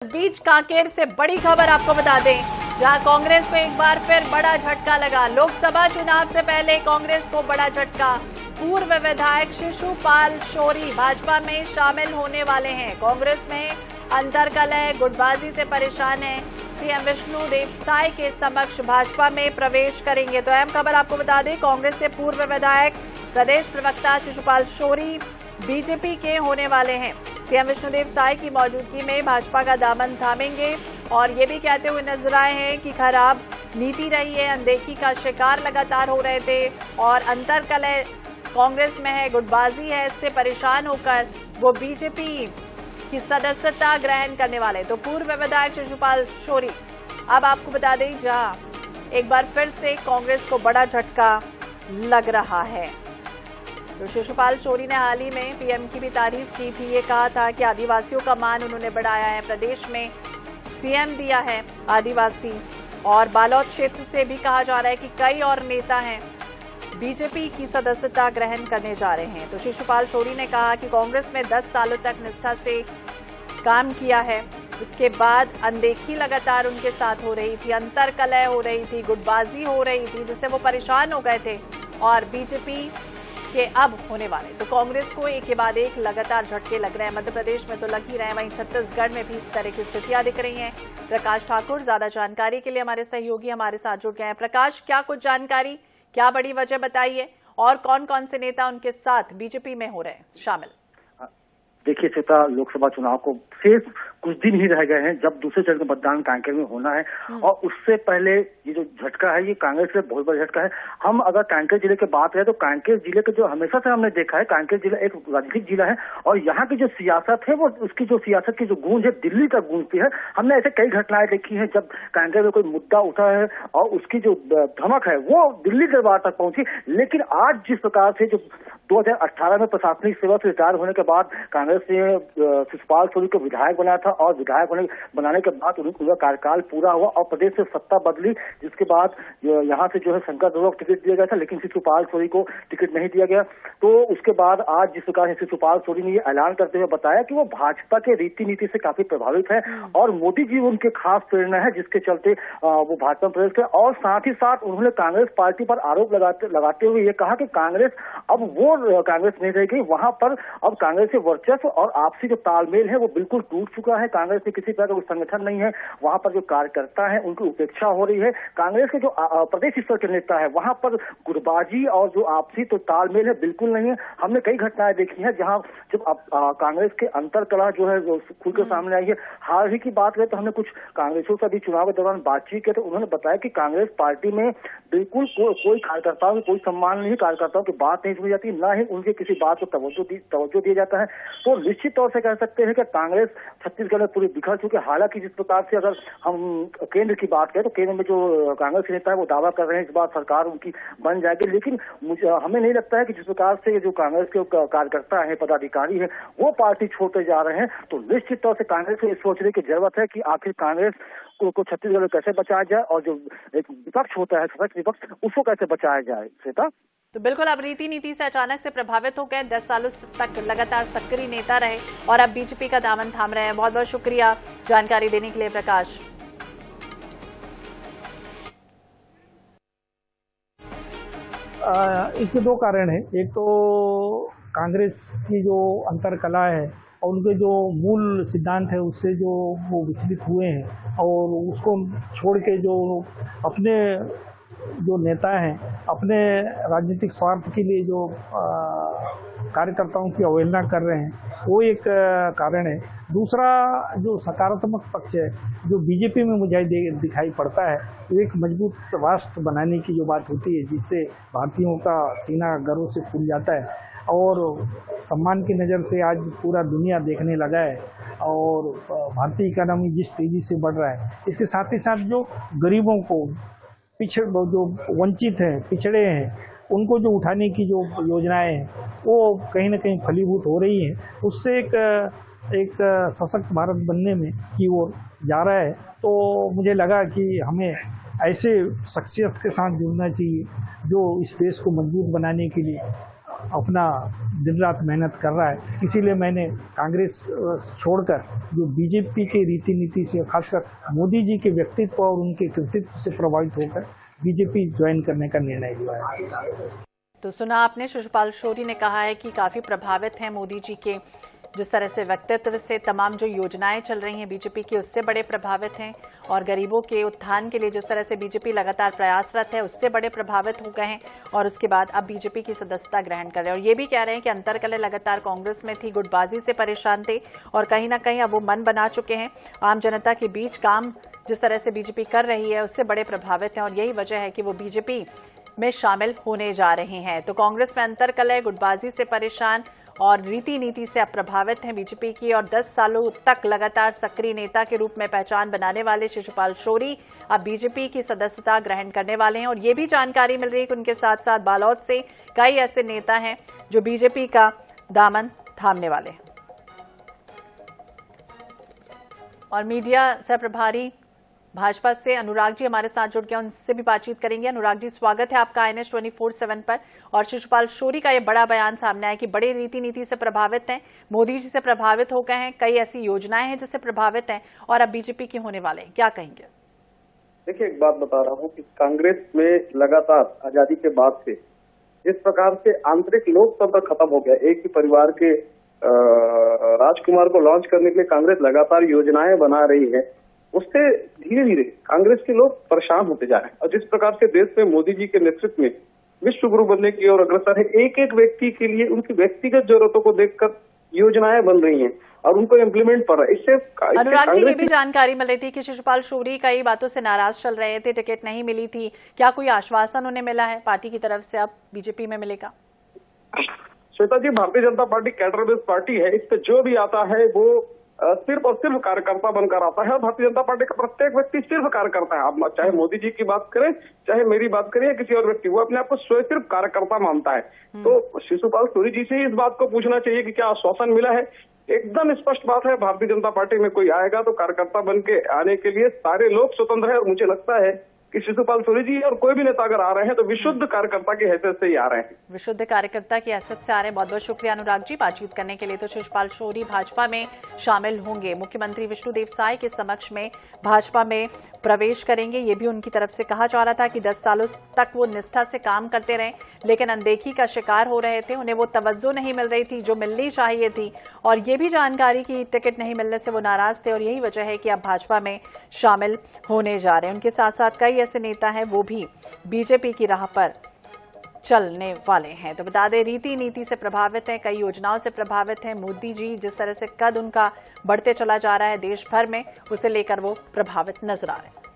इस बीच कांकेर से बड़ी खबर आपको बता दें, जहां कांग्रेस को एक बार फिर बड़ा झटका लगा। लोकसभा चुनाव से पहले कांग्रेस को बड़ा झटका। पूर्व विधायक शिशुपाल शौरी भाजपा में शामिल होने वाले हैं। कांग्रेस में अंतर्कलह, गुटबाजी से परेशान है। सीएम विष्णुदेव साय के समक्ष भाजपा में प्रवेश करेंगे। तो अहम खबर आपको बता दें, कांग्रेस से पूर्व विधायक प्रदेश प्रवक्ता शिशुपाल शौरी बीजेपी के होने वाले हैं। सीएम विष्णुदेव साय की मौजूदगी में भाजपा का दामन थामेंगे और ये भी कहते हुए नजर आए हैं कि खराब नीति रही है, अनदेखी का शिकार लगातार हो रहे थे और अंतर्कलह कांग्रेस में है, गुटबाजी है, इससे परेशान होकर वो बीजेपी की सदस्यता ग्रहण करने वाले। तो पूर्व विधायक शिशुपाल शौरी, अब आपको बता दें, जहां एक बार फिर से कांग्रेस को बड़ा झटका लग रहा है। तो शिशुपाल शौरी ने हाल ही में पीएम की भी तारीफ की थी। ये कहा था कि आदिवासियों का मान उन्होंने बढ़ाया है, प्रदेश में सीएम दिया है आदिवासी। और बालोद क्षेत्र से भी कहा जा रहा है कि कई और नेता हैं बीजेपी की सदस्यता ग्रहण करने जा रहे हैं। तो शिशुपाल शौरी ने कहा कि कांग्रेस में 10 सालों तक निष्ठा से काम किया है, उसके बाद अनदेखी लगातार उनके साथ हो रही थी, अंतर्कलह हो रही थी, गुटबाजी हो रही थी, जिससे वो परेशान हो गए थे और बीजेपी के अब होने वाले। तो कांग्रेस को एक के बाद एक लगातार झटके लग रहे हैं। मध्य प्रदेश में तो लग ही रहे हैं, वहीं छत्तीसगढ़ में भी इस तरह की स्थितियां दिख रही हैं। प्रकाश ठाकुर ज्यादा जानकारी के लिए हमारे सहयोगी हमारे साथ जुड़ गए हैं। प्रकाश, क्या कुछ जानकारी, क्या बड़ी वजह बताइए और कौन कौन से नेता उनके साथ बीजेपी में हो रहे हैं शामिल? देखिए सीता, लोकसभा चुनाव को सिर्फ कुछ दिन ही रह गए हैं जब दूसरे चरण का मतदान कांकेर में होना है और उससे पहले ये जो झटका है ये कांग्रेस से बहुत बड़ा झटका है। हम अगर कांकेर जिले की बात करें तो कांकेर जिले के जो हमेशा से हमने देखा है, कांकेर जिला एक राजनीतिक जिला है और यहाँ की जो सियासत है वो उसकी जो सियासत की जो गूंज है दिल्ली तक गूंजती है। हमने ऐसे कई घटनाएं देखी हैं जब कांकेर में कोई मुद्दा उठा है और उसकी जो धमक है वो दिल्ली दरबार तक पहुंची। लेकिन आज जिस प्रकार से जो 2018 में प्रशासनिक सेवा से रिटायर होने के बाद कांग्रेस ने शिशुपाल शौरी को विधायक बनाया था और विधायक बनाने के बाद उनका कार्यकाल पूरा हुआ और प्रदेश से सत्ता बदली, जिसके बाद यहाँ से जो है शंकर दुर्गा को टिकट दिया गया था, लेकिन शिशुपाल शौरी को टिकट नहीं दिया गया। तो उसके बाद आज जिस प्रकार से शिशुपाल शौरी ने ये ऐलान करते हुए बताया कि वो भाजपा के रीति नीति से काफी प्रभावित है और मोदी जी उनके खास प्रेरणा है, जिसके चलते वो भाजपा में प्रवेश करे। और साथ ही साथ उन्होंने कांग्रेस पार्टी पर आरोप लगाते हुए ये कहा कि कांग्रेस अब वो कांग्रेस नहीं रह गई, वहां पर अब कांग्रेस के वर्चस्व और आपसी जो तालमेल है वो बिल्कुल टूट चुका है। कांग्रेस में किसी तरह का संगठन नहीं है, वहां पर जो कार्यकर्ता है उनकी उपेक्षा हो रही है। कांग्रेस के जो प्रदेश स्तर के नेता है वहां पर गुटबाजी और जो आपसी तो तालमेल है बिल्कुल नहीं है। हमने कई घटनाएं देखी हैं जहां जब कांग्रेस के अंतर्कलह जो है खुल कर सामने आई है। हाल ही की बात करें तो हमने कुछ कांग्रेसियों से भी चुनाव के दौरान बातचीत की तो उन्होंने बताया कि कांग्रेस पार्टी में बिल्कुल कोई कार्यकर्ताओं को कोई सम्मान नहीं, कार्यकर्ताओं की बात नहीं सुनी जाती, न ही उनके किसी बात को तवज्जो दिया जाता है। तो निश्चित तौर से कह सकते हैं कि कांग्रेस छत्तीसगढ़ में पूरी बिखर चुकी है। हालांकि जिस प्रकार से अगर हम केंद्र की बात करें तो केंद्र में जो कांग्रेस के नेता है वो दावा कर रहे हैं इस बार सरकार उनकी बन जाएगी, लेकिन हमें नहीं लगता है कि जिस प्रकार से जो कांग्रेस के कार्यकर्ता है, पदाधिकारी है, वो पार्टी छोड़ते जा रहे हैं। तो निश्चित तौर से कांग्रेस को सोचने की जरूरत है कि आखिर कांग्रेस को छत्तीसगढ़ में कैसे बचाया जाए और जो एक विपक्ष होता है सशक्त विपक्ष, उसको कैसे बचाया जाए। श्वेता, तो बिल्कुल, अब रीति नीति से अचानक से प्रभावित हो गए, 10 सालों तक लगातार सक्रिय नेता रहे और अब बीजेपी का दामन थाम रहे हैं। बहुत बहुत शुक्रिया जानकारी देने के लिए प्रकाश। इसके दो कारण हैं। एक तो कांग्रेस की जो अंतर्कलह है और उनके जो मूल सिद्धांत है उससे जो वो विचलित हुए हैं और उसको छोड़ के जो अपने जो नेता हैं अपने राजनीतिक स्वार्थ के लिए जो कार्यकर्ताओं की अवहेलना कर रहे हैं, वो एक कारण है। दूसरा जो सकारात्मक पक्ष है जो बीजेपी में मुझे दिखाई पड़ता है, वो एक मजबूत राष्ट्र बनाने की जो बात होती है जिससे भारतीयों का सीना गर्व से फूल जाता है और सम्मान की नज़र से आज पूरा दुनिया देखने लगा है और भारतीय इकोनॉमी जिस तेज़ी से बढ़ रहा है, इसके साथ ही साथ जो गरीबों को जो वंचित हैं, पिछड़े हैं, उनको जो उठाने की जो योजनाएं हैं वो कहीं ना कहीं फलीभूत हो रही हैं। उससे एक सशक्त भारत बनने में की ओर जा रहा है। तो मुझे लगा कि हमें ऐसे शख्सियत के साथ जुड़ना चाहिए जो इस देश को मजबूत बनाने के लिए अपना दिन रात मेहनत कर रहा है। इसीलिए मैंने कांग्रेस छोड़कर जो बीजेपी के रीति नीति से, खासकर मोदी जी के व्यक्तित्व और उनके कृतित्व से प्रभावित होकर बीजेपी ज्वाइन करने का निर्णय लिया है। तो सुना आपने, शिशुपाल शौरी ने कहा है कि काफी प्रभावित हैं मोदी जी के जिस तरह से व्यक्तित्व से, तमाम जो योजनाएं चल रही हैं बीजेपी की उससे बड़े प्रभावित हैं, और गरीबों के उत्थान के लिए जिस तरह से बीजेपी लगातार प्रयासरत है उससे बड़े प्रभावित हो गए हैं, और उसके बाद अब बीजेपी की सदस्यता ग्रहण कर रहे हैं। और ये भी कह रहे हैं कि अंतरकलह लगातार कांग्रेस में थी, गुटबाजी से परेशान थे, और कहीं ना कहीं अब वो मन बना चुके हैं। आम जनता के बीच काम जिस तरह से बीजेपी कर रही है उससे बड़े प्रभावित हैं, और यही वजह है कि वो बीजेपी में शामिल होने जा रहे हैं। तो कांग्रेस में अंतरकलह, गुटबाजी से परेशान और रीति नीति से अब प्रभावित हैं बीजेपी की, और 10 सालों तक लगातार सक्रिय नेता के रूप में पहचान बनाने वाले शिशुपाल शौरी अब बीजेपी की सदस्यता ग्रहण करने वाले हैं। और ये भी जानकारी मिल रही है कि उनके साथ साथ बालोद से कई ऐसे नेता हैं जो बीजेपी का दामन थामने वाले हैं। और मीडिया सह प्रभारी भाजपा से अनुराग जी हमारे साथ जुड़ गए, उनसे भी बातचीत करेंगे। अनुराग जी, स्वागत है आपका INS 24/7 पर। और शिशुपाल शौरी का ये बड़ा बयान सामने आया कि बड़े रीति नीति से प्रभावित हैं, मोदी जी से प्रभावित हो गए हैं, कई ऐसी योजनाएं हैं जिससे प्रभावित हैं और अब बीजेपी के होने वाले हैं, क्या कहेंगे? देखिए, एक बात बता रहा हूँ कि कांग्रेस में लगातार आजादी के बाद से जिस प्रकार से आंतरिक लोकतंत्र खत्म हो गया, एक ही परिवार के राजकुमार को लॉन्च करने के लिए कांग्रेस लगातार योजनाएं बना रही है, उससे धीरे धीरे कांग्रेस के लोग परेशान होते जा रहे हैं। और जिस प्रकार से देश में मोदी जी के नेतृत्व में विश्व गुरु बनने की ओर अग्रसर है, एक एक व्यक्ति के लिए उनकी व्यक्तिगत जरूरतों को देखकर योजनाएं बन रही हैं और उनको इम्प्लीमेंट कर रहा है। इससे अनुराग जी, ये भी जानकारी मिल रही थी कि शिशुपाल शौरी कई बातों से नाराज चल रहे थे, टिकट नहीं मिली थी, क्या कोई आश्वासन उन्हें मिला है पार्टी की तरफ से अब बीजेपी में मिलेगा? श्वेता जी, Bharatiya Janata party cadre based party है, इस पे जो भी आता है वो सिर्फ और सिर्फ कार्यकर्ता बनकर आता है। और भारतीय जनता पार्टी का प्रत्येक व्यक्ति सिर्फ कार्यकर्ता है। आप चाहे मोदी जी की बात करें, चाहे मेरी बात करें या किसी और व्यक्ति, वो अपने आप को स्वयं सिर्फ कार्यकर्ता मानता है। तो शिशुपाल शौरी जी से ही इस बात को पूछना चाहिए कि क्या आश्वासन मिला है। एकदम स्पष्ट बात है, भारतीय जनता पार्टी में कोई आएगा तो कार्यकर्ता बन के आने के लिए सारे लोग स्वतंत्र है। और मुझे लगता है कि शिशुपाल शौरी जी और कोई भी नेता अगर आ रहे हैं तो विशुद्ध कार्यकर्ता की हैसियत से ही आ रहे हैं, विशुद्ध कार्यकर्ता की हैसियत से आ रहे हैं। बहुत बहुत शुक्रिया अनुराग जी बातचीत करने के लिए। तो शिशुपाल शौरी भाजपा में शामिल होंगे, मुख्यमंत्री विष्णुदेव साय के समक्ष में भाजपा में प्रवेश करेंगे। ये भी उनकी तरफ से कहा जा रहा था कि 10 सालों तक वो निष्ठा से काम करते रहे, लेकिन अनदेखी का शिकार हो रहे थे, उन्हें वो तवज्जो नहीं मिल रही थी जो मिलनी चाहिए थी। और ये भी जानकारी की टिकट नहीं मिलने से वो नाराज थे, और यही वजह है कि अब भाजपा में शामिल होने जा रहे हैं। उनके साथ साथ कई ऐसे नेता हैं वो भी बीजेपी की राह पर चलने वाले हैं। तो बता दें, रीति नीति से प्रभावित हैं, कई योजनाओं से प्रभावित हैं। मोदी जी जिस तरह से कद उनका बढ़ते चला जा रहा है देश भर में, उसे लेकर वो प्रभावित नजर आ रहे हैं।